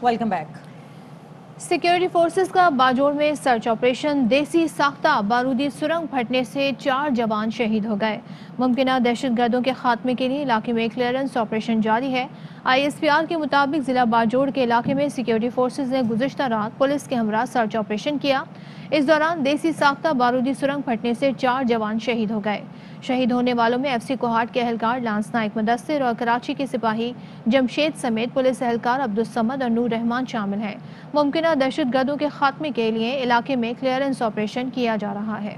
Welcome back. Security forces का बाजोड़ में search operation, देसी साख्ता बारूदी सुरंग फटने से 4 जवान शहीद हो गए। मुमकिन दहशतगर्दों के खात्मे के लिए इलाके में क्लियरेंस ऑपरेशन जारी है। ISPR के मुताबिक जिला बाजोड़ के इलाके में सिक्योरिटी फोर्सेस ने गुज़िश्ता रात पुलिस के हमरा सर्च ऑपरेशन किया। इस दौरान देसी साख्ता बारूदी सुरंग फटने से 4 जवान शहीद हो गए। शहीद होने वालों में FC कोहाट के एहलकार लांस नाइक मुदस्सिर और कराची के सिपाही जमशेद समेत पुलिस एहलकार अब्दुल समद और नूर रहमान शामिल हैं। मुमकिन दहशतगर्दों के खात्मे के लिए इलाके में क्लियरेंस ऑपरेशन किया जा रहा है।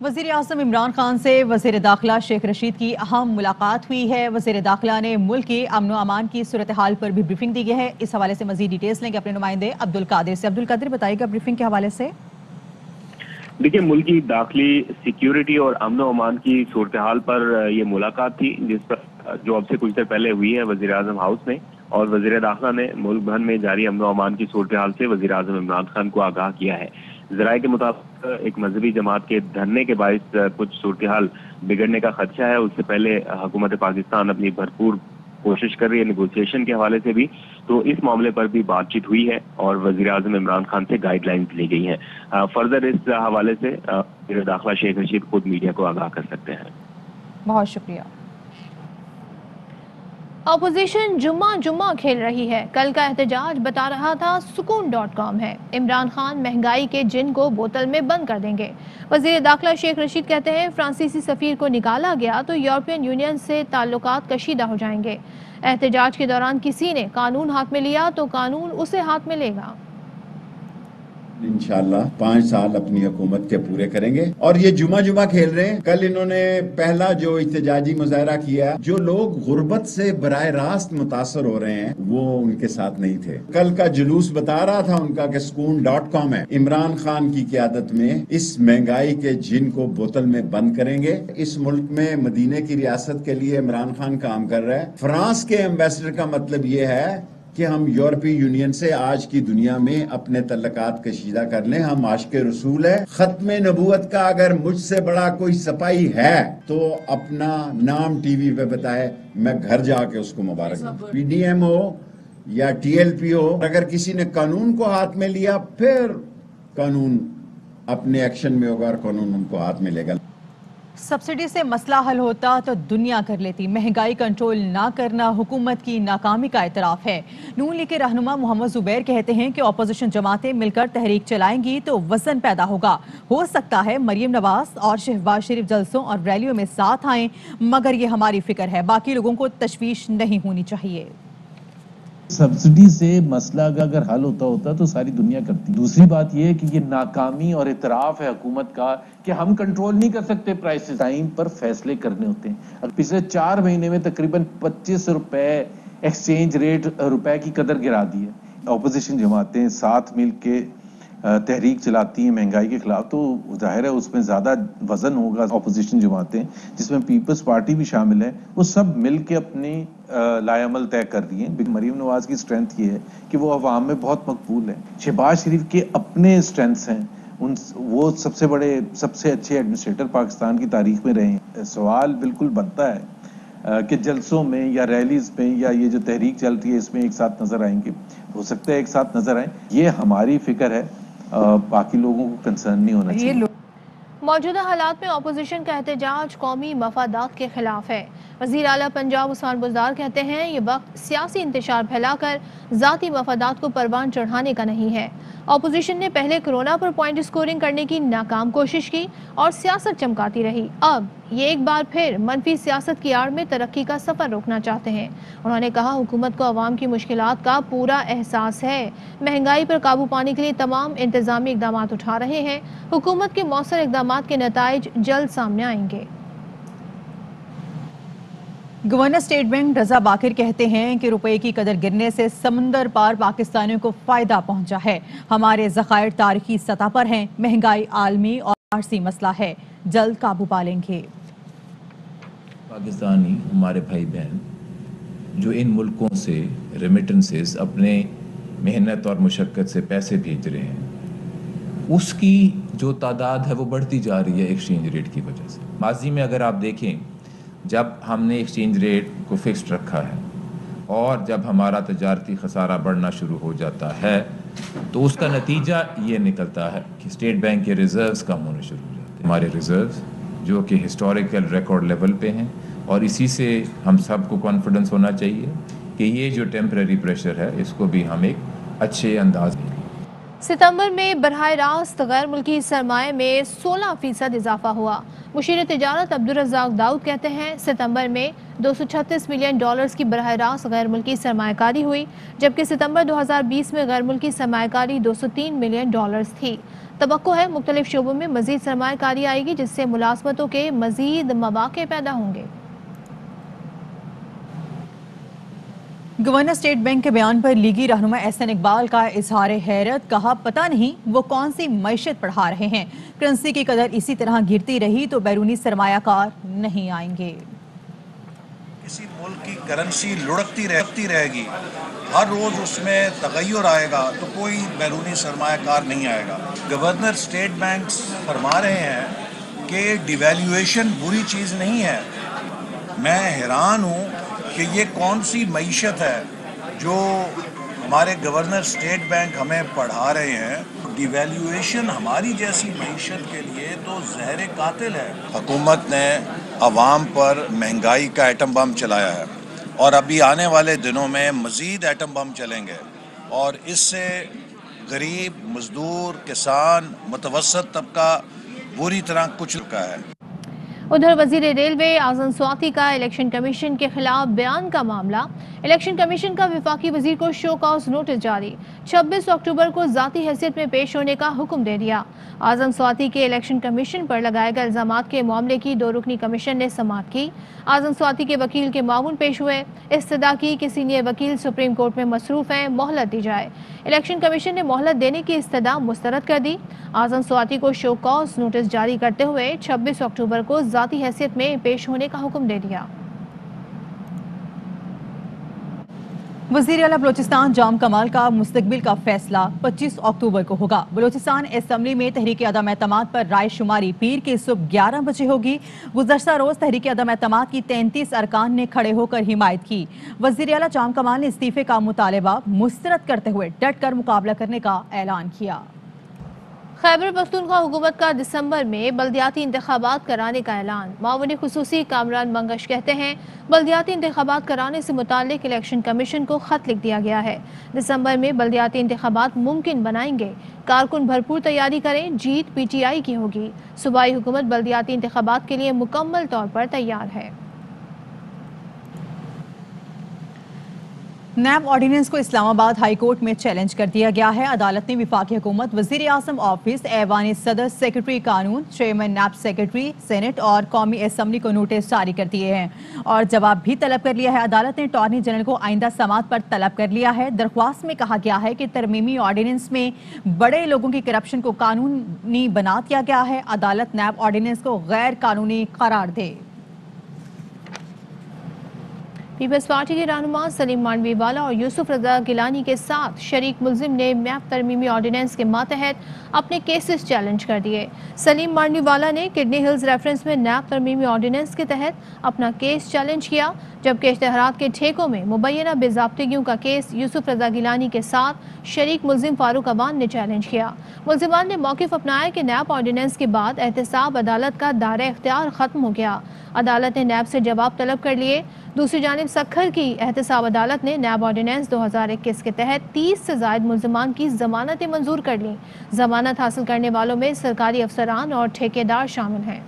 वज़ीर आज़म इमरान खान से वज़ीर दाखिला शेख रशीद की अहम मुलाकात हुई है। वज़ीर दाखिला ने मुल्क के अमन व अमान की सूरत हाल पर भी ब्रीफिंग दी है। इस हवाले से मज़ीद डिटेल्स लेंगे अपने नुमाइंदे अब्दुल कादिर से। अब्दुल कादिर, बताइएगा ब्रीफिंग के हवाले से। देखिए, मुल्क की दाखिली सिक्योरिटी और अमन व अमान की सूरत हाल पर ये मुलाकात थी, जिस पर जो अब से कुछ देर पहले हुई है वज़ीर आज़म हाउस में, और वज़ीर दाखिला ने मुल्क भर में जारी अमन व अमान की सूरत हाल से वज़ीर आज़म इमरान खान को आगाह किया है। ज़राए के मुताबिक एक मजहबी जमात के धरने के बाइस कुछ सूरत हाल बिगड़ने का खदशा है। उससे पहले हुकूमत पाकिस्तान अपनी भरपूर कोशिश कर रही है नेगोशिएशन के हवाले से भी, तो इस मामले पर भी बातचीत हुई है और वज़ीर आज़म इमरान खान से गाइडलाइंस ली गई हैं। फर्दर इस हवाले से वज़ीर दाखिला शेख रशीद खुद मीडिया को आगाह कर सकते हैं। बहुत शुक्रिया। अपोजिशन जुम्मा खेल रही है। कल का एहतजाज बता रहा था सुकून.com है। इमरान खान महंगाई के जिन को बोतल में बंद कर देंगे। वज़ीर दाखिला शेख रशीद कहते हैं फ्रांसीसी सफीर को निकाला गया तो यूरोपियन यूनियन से ताल्लुकात कशीदा हो जाएंगे। एहतजाज के दौरान किसी ने कानून हाथ में लिया तो कानून उसे हाथ में लेगा। इंशाल्लाह 5 साल अपनी हुकूमत के पूरे करेंगे। और ये जुमा खेल रहे हैं। कल इन्होंने पहला जो इhtजाजी मुजाहरा किया, जो लोग गुर्बत से बराह रास्त मुतासर हो रहे हैं वो उनके साथ नहीं थे। कल का जुलूस बता रहा था उनका कि सुकून.com है। इमरान खान की क़यादत में इस महंगाई के जिन को बोतल में बंद करेंगे। इस मुल्क में मदीने की रियासत के लिए इमरान खान काम कर रहा है। फ्रांस के एम्बेसडर का मतलब ये है कि हम यूरोपीय यूनियन से आज की दुनिया में अपने तल्लकात कशीदा कर लें। हम आशिक़े रसूल है। खत्म नबूवत का अगर मुझसे बड़ा कोई सपाई है तो अपना नाम टीवी पे बताए, मैं घर जाके उसको मुबारक दूं। PDM हो या TLP हो, अगर किसी ने कानून को हाथ में लिया फिर कानून अपने एक्शन में होगा और कानून उनको हाथ में लेगा। सब्सिडी से मसला हल होता तो दुनिया कर लेती। महंगाई कंट्रोल ना करना हुकूमत की नाकामी का इतराफ है। नून लीग के रहनुमा मोहम्मद जुबैर कहते हैं कि अपोजिशन जमातें मिलकर तहरीक चलाएंगी तो वजन पैदा होगा। हो सकता है मरियम नवाज और शहबाज शरीफ जलसों और रैलियों में साथ आएं, मगर ये हमारी फिक्र है, बाकी लोगों को तशवीश नहीं होनी चाहिए। सब्सिडी से मसला अगर हल होता तो सारी दुनिया करती। दूसरी बात यह है कि ये नाकामी और इतराफ है हुकूमत का कि हम कंट्रोल नहीं कर सकते प्राइसेस। टाइम पर फैसले करने होते हैं। अब पिछले 4 महीने में तकरीबन 25 रुपए एक्सचेंज रेट रुपए की कदर गिरा दी है। अपोजिशन जमातें साथ मिल के तहरीक चलाती हैं महंगाई के खिलाफ, तो जाहिर है उसमें ज़्यादा वजन होगा। अपोजिशन जमातें जिसमें पीपल्स पार्टी भी शामिल है, वो सब मिल के अपनी लायामल तय कर रही हैं। मरीम नवाज की स्ट्रेंथ ये है कि वो अवाम में बहुत मकबूल है। शहबाज शरीफ के अपने स्ट्रेंथ्स हैं, वो सबसे अच्छे एडमिनिस्ट्रेटर पाकिस्तान की तारीख में रहे हैं। सवाल बिल्कुल बनता है कि जलसों में या रैलीज में या ये जो तहरीक चल रही है इसमें एक साथ नजर आएंगे। हो सकता है एक साथ नजर आए, ये हमारी फिक्र है, बाकी लोगों को कंसर्न नहीं होना चाहिए। मौजूदा हालात में अपोजिशन का एहतजाज कौमी मफादात के खिलाफ है। वज़ीर आला पंजाब उस्मान बुज़दार कहते हैं ये वक्त सियासी इंतशार फैलाकर ज़ाती मफादात को परवान चढ़ाने का नहीं है। अपोजिशन ने पहले कोरोना पर पॉइंट स्कोरिंग करने की नाकाम कोशिश की और सियासत चमकाती रही। अब ये एक बार फिर मनफी सियासत की आड़ में तरक्की का सफ़र रोकना चाहते हैं। उन्होंने कहा हुकूमत को अवाम की मुश्किलात का पूरा एहसास है। महंगाई पर काबू पाने के लिए तमाम इंतजामी इकदाम उठा रहे हैं। हुकूमत के मौसर इकदामात के नताइज जल्द सामने आएंगे। गवर्नर स्टेट बैंक रजा बाकिर कहते हैं कि रुपए की कदर गिरने से समुंदर पार पाकिस्तानियों को फायदा पहुंचा है। हमारे ज़खायर तारीखी सतह पर हैं। महंगाई आलमी और आरसी मसला है, जल्द काबू पा लेंगे। पाकिस्तानी हमारे भाई बहन जो इन मुल्कों से रेमिटेंसेस अपने मेहनत और मुशक्क़त से पैसे भेज रहे हैं, उसकी जो तादाद है वो बढ़ती जा रही है एक्सचेंज रेट की वजह से। माजी में अगर आप देखें, जब हमने एक्सचेंज रेट को फिक्स्ड रखा है اور جب ہمارا تجارتی خسارہ بڑھنا شروع ہو جاتا ہے تو اس کا نتیجہ یہ نکلتا ہے کہ اسٹیٹ بینک کے ریزروز کم ہونے شروع ہو جاتے ہیں. ہمارے ریزروز جو کہ ہسٹوریکل ریکارڈ لیول پہ ہیں، اور اسی سے ہم سب کو کانفیڈنس ہونا چاہیے کہ یہ جو ٹیمپریری پریشر ہے اس کو بھی ہم ایک اچھے انداز میں. ستمبر میں براہ راست غیر ملکی سرمایہ میں 16% اضافہ ہوا. مشیر تجارت عبدالرزاق داؤد کہتے ہیں ستمبر میں $236 ملین کی براہ راست غیر ملکی سرمایہ کاری ہوئی، جبکہ ستمبر 2020 میں غیر ملکی سرمایہ کاری $203 ملین تھی. توقع ہے مختلف شعبوں میں مزید سرمایہ کاری آئے گی، جس سے ملازمتوں کے مزید مواقع پیدا ہوں گے. گورنر اسٹیٹ بینک کے بیان پر لیگی رہنما احسن اقبال کا اظہار حیرت. کہا پتہ نہیں وہ کون سی معیشت پڑھا رہے ہیں. کرنسی کی قدر اسی طرح گرتی رہی تو بیرونی سرمایہ کار نہیں آئیں گے. کسی ملک کی کرنسی لڑکتی رہے گی، ہر روز اس میں تغیر آئے گا تو کوئی بیرونی سرمایہ کار نہیں آئے گا. گورنر اسٹیٹ بینک فرما رہے ہیں کہ ڈیویلیویشن بری چیز نہیں ہے. میں حیران ہوں کہ یہ کون سی معیشت ہے جو ہمارے گورنر اسٹیٹ بینک ہمیں پڑھا رہے ہیں. ڈیویلیویشن ہماری جیسی معیشت کے لیے تو زہر قاتل ہے. حکومت نے عوام پر مہنگائی کا ایٹم بم چلایا ہے اور ابھی آنے والے دنوں میں مزید ایٹم بم چلیں گے، اور اس سے غریب، مزدور، کسان، متوسط طبقہ بری طرح کچل چکا ہے. ادھر وزیر ریلوے اعظم سواتی کا الیکشن کمیشن کے خلاف بیان کا معاملہ. الیکشن کمیشن کا وفاقی وزیر کو شو کاز نوٹس جاری. 26 اکتوبر کو ذاتی حیثیت میں پیش ہونے کا حکم دے دیا. اعظم سواتی کے الیکشن کمیشن پر لگائے گئے الزامات کے معاملے کی 2 رکنی کمیشن نے سماعت کی. اعظم سواتی کے وکیل کے معاون پیش ہوئے. استدعا کی کہ سینئر وکیل سپریم کورٹ میں مصروف ہیں، مہلت دی جائے. الیکشن کمیشن نے مہلت دینے کی استدعا مسترد کر دی. اعظم سواتی کو شو کاز نوٹس جاری کرتے ہوئے 26 اکتوبر کو ذاتی حیثیت میں پیش ہونے کا حکم دے دیا. وزیر اعلیٰ بلوچستان جام کمال کا مستقبل کا فیصلہ 25 اکتوبر کو ہوگا. بلوچستان اسمبلی میں تحریک عدم اعتماد پر رائے شماری پیر کی صبح 11 بجے ہوگی. گزشتہ روز تحریک عدم اعتماد کی 33 ارکان نے کھڑے ہو کر حمایت کی. وزیر اعلیٰ جام کمال نے استعفے کا مطالبہ مسترد کرتے ہوئے ڈٹ کر مقابلہ کرنے کا اعلان کیا. خیبر پختونخوا حکومت کا دسمبر میں بلدیاتی انتخابات کرانے کا اعلان. معاون خصوصی کامران منگش کہتے ہیں بلدیاتی انتخابات کرانے سے متعلق الیکشن کمیشن کو خط لکھ دیا گیا ہے. دسمبر میں بلدیاتی انتخابات ممکن بنائیں گے. کارکن بھرپور تیاری کریں، جیت پی ٹی آئی کی ہوگی. صوبائی حکومت بلدیاتی انتخابات کے لیے مکمل طور پر تیار ہے. نیب آرڈیننس کو اسلام آباد ہائی کورٹ میں چیلنج کر دیا گیا ہے. عدالت نے وفاقی حکومت، وزیر اعظم آفس، ایوان صدر، سیکرٹری قانون، چیئرمین نیب، سیکرٹری سینٹ اور قومی اسمبلی کو نوٹس جاری کر دیے ہیں اور جواب بھی طلب کر لیا ہے. عدالت نے اٹارنی جنرل کو آئندہ سماعت پر طلب کر لیا ہے. درخواست میں کہا گیا ہے کہ ترمیمی آرڈیننس میں بڑے لوگوں کی کرپشن کو قانونی بنا دیا گیا ہے. عدالت نیب آرڈیننس کو غیر قانونی قرار دے. پیپلز پارٹی کے رہنما سلیم مانڈوی والا اور یوسف رضا گیلانی کے ساتھ شریک ملزم نے نیب ترمیمی آرڈیننس کے ماتحت اپنے کیسز چیلنج کر دیے. سلیم مانڈوی والا نے کڈنی ہلز ریفرنس میں نیب ترمیمی آرڈیننس کے تحت اپنا کیس چیلنج کیا، جبکہ اشتہارات کے ٹھیکوں میں مبینہ بے ضابطگیوں کا کیس یوسف رضا گیلانی کے ساتھ شریک ملزم فاروق اوان نے چیلنج کیا. ملزمان نے موقف اپنایا کہ نیب آرڈیننس کے بعد احتساب عدالت کا دائرہ اختیار ختم ہو گیا. عدالت نے نیب سے جواب طلب کر لیے. دوسری جانب سکھر کی احتساب عدالت نے نیب آرڈیننس 2021 کے تحت 30 سے زائد ملزمان کی ضمانتیں منظور کر لیں. ضمانت حاصل کرنے والوں میں سرکاری افسران اور ٹھیکیدار شامل ہیں.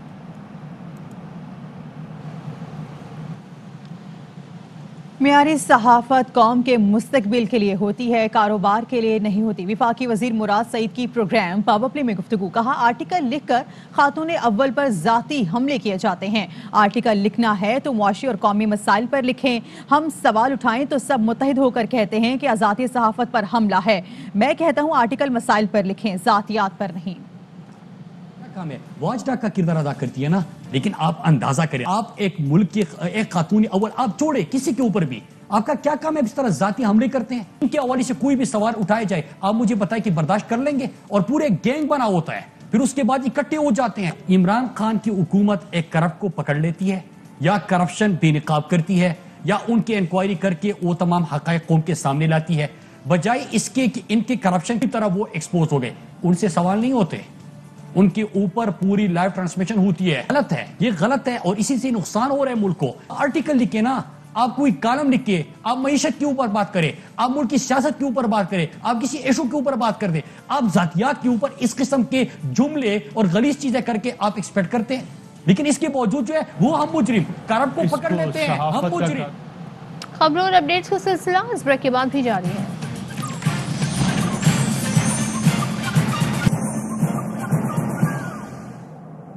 معیاری صحافت قوم کے مستقبل کے لیے ہوتی ہے، کاروبار کے لیے نہیں ہوتی. وفاقی وزیر مراد سعید کی پروگرام پاور پلے میں گفتگو. کہا آرٹیکل لکھ کر خاتون اول پر ذاتی حملے کیے جاتے ہیں. آرٹیکل لکھنا ہے تو معاشی اور قومی مسائل پر لکھیں. ہم سوال اٹھائیں تو سب متحد ہو کر کہتے ہیں کہ آزادی صحافت پر حملہ ہے. میں کہتا ہوں آرٹیکل مسائل پر لکھیں، ذاتیات پر نہیں. کام ہے واچ ڈاگ کا کردار ادا کرتی ہے نا، لیکن آپ اندازہ کریں، آپ ایک ملک کی ایک خاتون اول آپ چھوڑے کسی کے اوپر بھی آپ کا کیا کام ہے اس طرح ذاتی حملے کرتے ہیں. ان کے حوالے سے کوئی بھی سوال اٹھایا جائے آپ مجھے بتائیں کہ برداشت کر لیں گے. اور پورے گینگ بنا ہوتا ہے، پھر اس کے بعد اکٹھے ہو جاتے ہیں. عمران خان کی حکومت ایک کرپٹ کو پکڑ لیتی ہے یا کرپشن بے نقاب کرتی ہے या उनकी इंक्वायरी करके वो तमाम हक़ाइक़ कौम के सामने लाती है, बजाय इसके कि इनके करप्शन की तरह वो एक्सपोज हो गए। उनसे सवाल नहीं होते, उनके ऊपर पूरी लाइव ट्रांसमिशन होती है। गलत है, ये गलत है और इसी से नुकसान हो रहा है मुल्क को। आर्टिकल लिखे ना, आप कोई कॉलम लिख के आप मईशत के ऊपर बात करें, आप मुल्क की सियासत के ऊपर बात करें, आप किसी इशू के ऊपर बात कर दें, आप जातियात के ऊपर इस किस्म के जुमले और गलीज चीजें करके आप एक्सपेक्ट करते हैं। लेकिन इसके बावजूद जो है वो हम मुजरिम करप्ट को पकड़ लेते हैं, हम मुजरिम। खबरों और अपडेट्स का सिलसिला इस ब्रेक के बाद भी जारी है।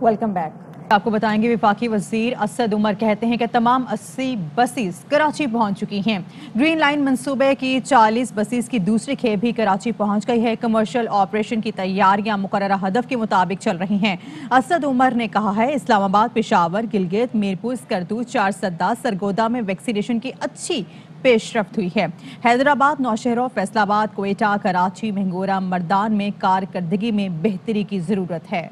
Welcome back. आपको बताएंगे वफाकी वजीर असद उमर कहते हैं कि तमाम 80 बसेस कराची पहुंच चुकी हैं। ग्रीन लाइन मंसूबे की 40 बसेस की दूसरी खेप भी कराची पहुंच गई है। कमर्शियल ऑपरेशन की तैयारियां मुकर्ररा हदफ के मुताबिक चल रही हैं। असद उमर ने कहा है इस्लामाबाद, पेशावर, गिलगित, मीरपुर, स्कर्दू, चारसद्दा, सरगोदा में वैक्सीनेशन की अच्छी पेशरफ्त हुई है। हैदराबाद, नौशहरा, फैसलाबाद, कोयटा, कराची, महंगोरा, मर्दान में कारकर्दगी में बेहतरी की जरूरत है।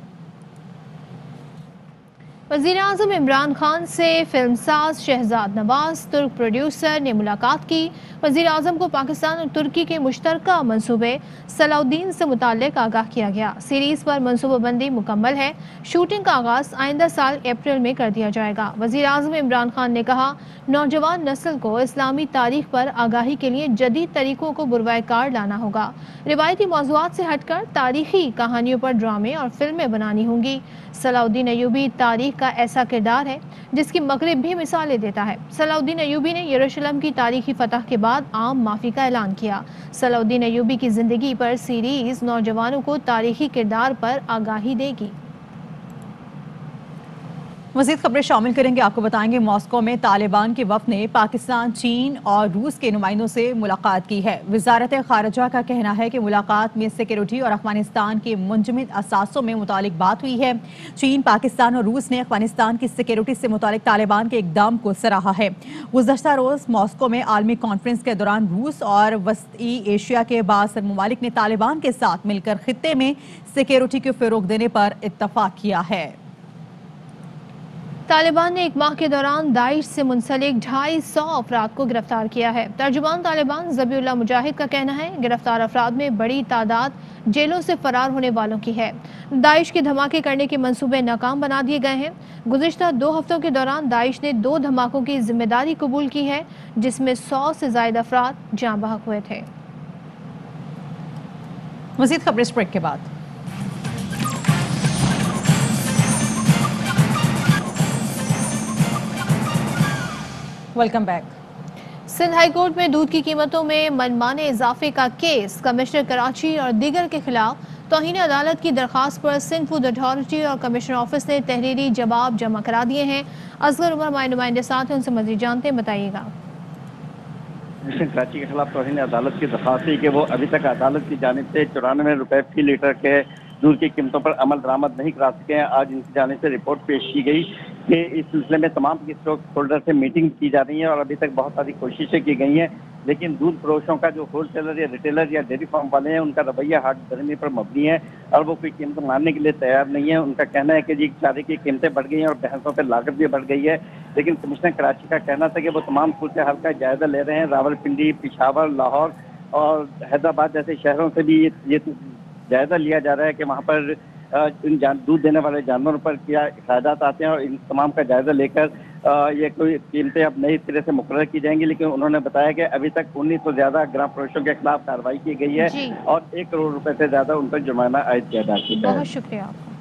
वज़ीर-ए-आज़म इमरान खान से फिल्मसाज शहजाद नवाज, तुर्क प्रोड्यूसर ने मुलाकात की। वज़ीर-ए-आज़म को पाकिस्तान और तुर्की के मुश्तरका मंसूबे सलाउद्दीन से मुताल्लिक आगाह किया गया। सीरीज़ पर मंसूबाबंदी मुकम्मल है। शूटिंग का आगाज़ आइंदा साल अप्रैल में कर दिया जाएगा। वज़ीर-ए-आज़म इमरान खान ने कहा, नौजवान नस्ल को इस्लामी तारीख पर आगाही के लिए जदीद तरीकों को बुरवाकार लाना होगा। रिवायती मौज़ूआत से हटकर तारीखी कहानियों पर ड्रामे और फिल्में बनानी होंगी। सलाउद्दीन अय्यूबी तारीख का ऐसा किरदार है जिसकी मगरिब भी मिसालें देता है। सलाउद्दीन अय्यूबी ने यरूशलेम की तारीखी फतह के बाद आम माफी का ऐलान किया। सलाउद्दीन अय्यूबी की जिंदगी पर सीरीज नौजवानों को तारीखी किरदार पर आगाही देगी। मज़ीद खबरें शामिल करेंगे। आपको बताएंगे मॉस्को में तालिबान के वफ़द ने पाकिस्तान, चीन और रूस के नुमाइंदों से मुलाकात की है। वज़ारत ख़ारिजा का कहना है कि मुलाकात में सिक्योरिटी और अफ़गानिस्तान के मुंजमद असासों में मुतालिक बात हुई है। चीन, पाकिस्तान और रूस ने अफ़गानिस्तान की सिक्योरिटी से मुतालिक तालिबान के इक़दाम को सराहा है। गुज़श्ता रोज़ मॉस्को में आलमी कॉन्फ्रेंस के दौरान रूस और वस्ती एशिया के बासर ममालिक ने तालिबान के साथ मिलकर खित्ते में सिक्योरिटी को फ़रोग़ देने पर इत्तफ़ाक़ किया है। तालिबान ने एक माह के दौरान दाइश से मुंसलिक 250 अफराद को गिरफ्तार किया है। तर्जुमान तालिबान ज़बीउल्लाह मुजाहिद का कहना है गिरफ्तार अफराद में बड़ी तादाद जेलों से फरार होने वालों की है। दाइश के धमाके करने के मंसूबे नाकाम बना दिए गए हैं। गुज़िश्ता 2 हफ्तों के दौरान दाइश ने 2 धमाकों की जिम्मेदारी कबूल की है, जिसमें 100 से ज़ायद अफराद जाँ बहक हुए थे। मज़ीद खबरें ब्रेक के बाद। Welcome back. Sindh high court में दूध की कीमतों में मनमाने इजाफे का केस। कमिश्नर कराची और दीगर के खिलाफ तौहीन अदालत की दरख्वास्त पर सिंध फूड अथॉरिटी और कमिश्नर ऑफिस ने तहरीरी जवाब जमा करा दिए हैं। असगर उमर हमारे नुमाइंदे साथ हैं, उनसे मज़ीद जानते हैं, बताइएगा। कराची के खिलाफ तौहीन अदालत की दरख्वास्त थी कि वो अभी तक अदालत की जानिब से 94 रुपए फी लीटर के दूध की कीमतों पर अमल दरामद नहीं करा सके हैं। आज इनकी जानिब से रिपोर्ट पेश की गई कि इस सिलसिले में तमाम स्टॉक होल्डर से मीटिंग की जा रही है और अभी तक बहुत सारी कोशिशें की गई हैं, लेकिन दूध फरोशों का जो होलसेलर या रिटेलर या डेयरी फार्म वाले हैं उनका रवैया हाथ धरने पर मबनी है और वो कोई कीमत मानने के लिए तैयार नहीं है। उनका कहना है कि जी चारे की कीमतें बढ़ गई हैं और भैंसों पर लागत भी बढ़ गई है, लेकिन कमिश्नर कराची का कहना था कि वो तमाम सूरत हाल का जायजा ले रहे हैं। रावलपिंडी, पेशावर, लाहौर और हैदराबाद जैसे शहरों से भी ये जायजा लिया जा रहा है कि वहाँ पर इन दूध देने वाले जानवरों पर क्या अखराजात आते हैं और इन तमाम का जायजा लेकर ये कोई कीमतें अब नई सिरे से मुकर्रर की जाएंगी। लेकिन उन्होंने बताया कि अभी तक 19 से ज्यादा ग्राम फरोशों के खिलाफ कार्रवाई की गई है और 1 करोड़ रुपए से ज्यादा उन पर जुर्माना आयद किया जा चुका है। बहुत शुक्रिया आपका।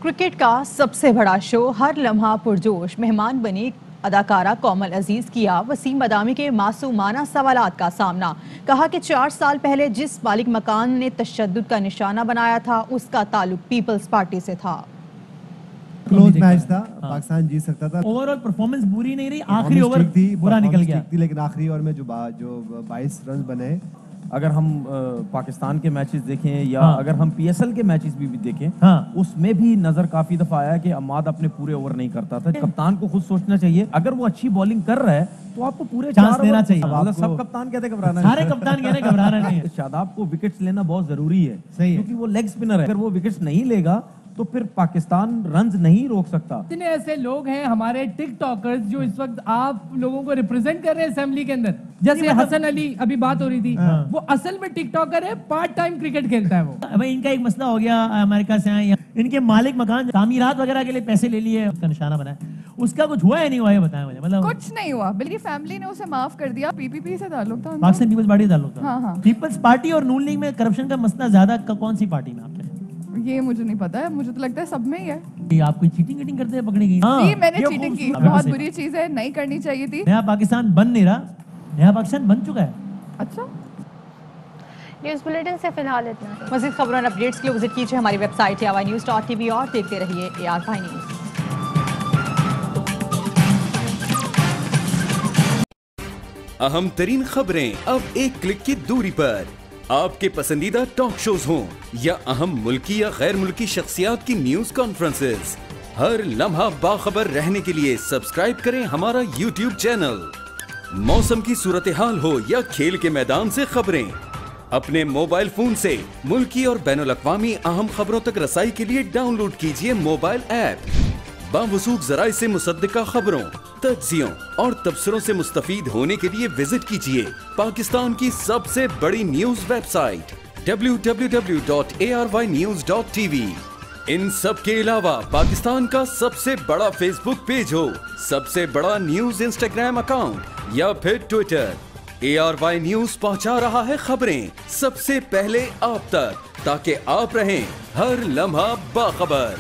क्रिकेट का सबसे बड़ा शो हर लम्हा पुरजोश। मेहमान बनी अदाकारा कोमल अजीज किया वसीम मदामी के मासूमाना सवालात का सामना। कहा कि 4 साल पहले जिस मालिक मकान ने तशद्दुद का निशाना बनाया था उसका ताल्लुक पीपल्स पार्टी से था। क्लोज मैच था, पाकिस्तान जीत सकता था। ओवरऑल परफॉर्मेंस बुरी नहीं रही, आखिरी ओवर बुरा निकल गया, लेकिन आखिरी ओवर में जो 22 रन बने। अगर हम पाकिस्तान के मैचेस देखें या अगर हम पीएसएल के मैचेस भी देखें, उसमें भी नजर काफी दफा आया कि अम्माद अपने पूरे ओवर नहीं करता था। कप्तान को खुद सोचना चाहिए, अगर वो अच्छी बॉलिंग कर रहा है तो आपको पूरे चांस देना चाहिए। मतलब सब कप्तान कहते हैं घबराना, सारे कप्तान कहते हैं घबराना नहीं है। शादाब को विकेट्स लेना बहुत जरूरी है, क्योंकि वो लेग स्पिनर है। अगर वो विकेट्स नहीं लेगा तो फिर पाकिस्तान रन्स नहीं रोक सकता। इतने ऐसे लोग हैं हमारे टिक टॉकर्स जो इस वक्त आप लोगों को रिप्रेजेंट कर रहे हैं असेंबली के अंदर, जैसे हसन अली अभी बात हो रही थी, वो असल में टिक टॉकर है, पार्ट टाइम क्रिकेट खेलता है वो। भाई इनका एक मसला हो गया, अमेरिका से आए, इनके मालिक मकान तामीरात वगैरह के लिए पैसे ले लिए, उसका निशाना बनाया, उसका कुछ हुआ है नहीं हुआ है बताएं मुझे। मतलब कुछ नहीं हुआ, बल्कि फैमिली ने उसे माफ कर दिया। पीपीपी से ताल्लुक था, पाकिस्तान पीपल्स पार्टी से ताल्लुक था। हाँ। पीपल्स पार्टी और नून लीग में करप्शन का मसला ज्यादा कौन सी पार्टी में आपके? ये मुझे नहीं पता है, मुझे तो लगता है सब में ही है। आप कोई चीटिंग करते हैं पकड़ी गई? जी मैंने चीटिंग की, बहुत बुरी चीज है, नहीं करनी चाहिए थी। नया पाकिस्तान बन नहीं रहा, नया पाकिस्तान बन चुका है। अच्छा, न्यूज़ बुलेटिन से फिलहाल इतना। मज़ीद खबरों और अपडेट्स के लिए विजिट कीजिए हमारी वेबसाइट ARYnews.tv और देखते रहिए ARY न्यूज़। अहम तरीन खबरें अब एक क्लिक की दूरी पर। आपके पसंदीदा टॉक शोज हों या अहम मुल्की या गैर मुल्की शख्सियात की न्यूज कॉन्फ्रेंसेस, हर लम्हा बाखबर रहने के लिए सब्सक्राइब करें हमारा YouTube चैनल। मौसम की सूरत हाल हो या खेल के मैदान से खबरें, अपने मोबाइल फोन से मुल्की और बैनुल-अक़वामी अहम खबरों तक रसाई के लिए डाउनलोड कीजिए मोबाइल ऐप। बावसूख ज़राए से मुसद्दिका खबरों, तज्ज़ियों और तबसरों से मुस्तफ़ीद होने के लिए विजिट कीजिए पाकिस्तान की सबसे बड़ी न्यूज वेबसाइट www.arynews.tv। इन सब के अलावा पाकिस्तान का सबसे बड़ा फेसबुक पेज हो, सबसे बड़ा न्यूज इंस्टाग्राम अकाउंट या फिर ट्विटर, ARY न्यूज पहुंचा रहा है खबरें सबसे पहले आप तक, ताकि आप रहें हर लम्हा बाखबर।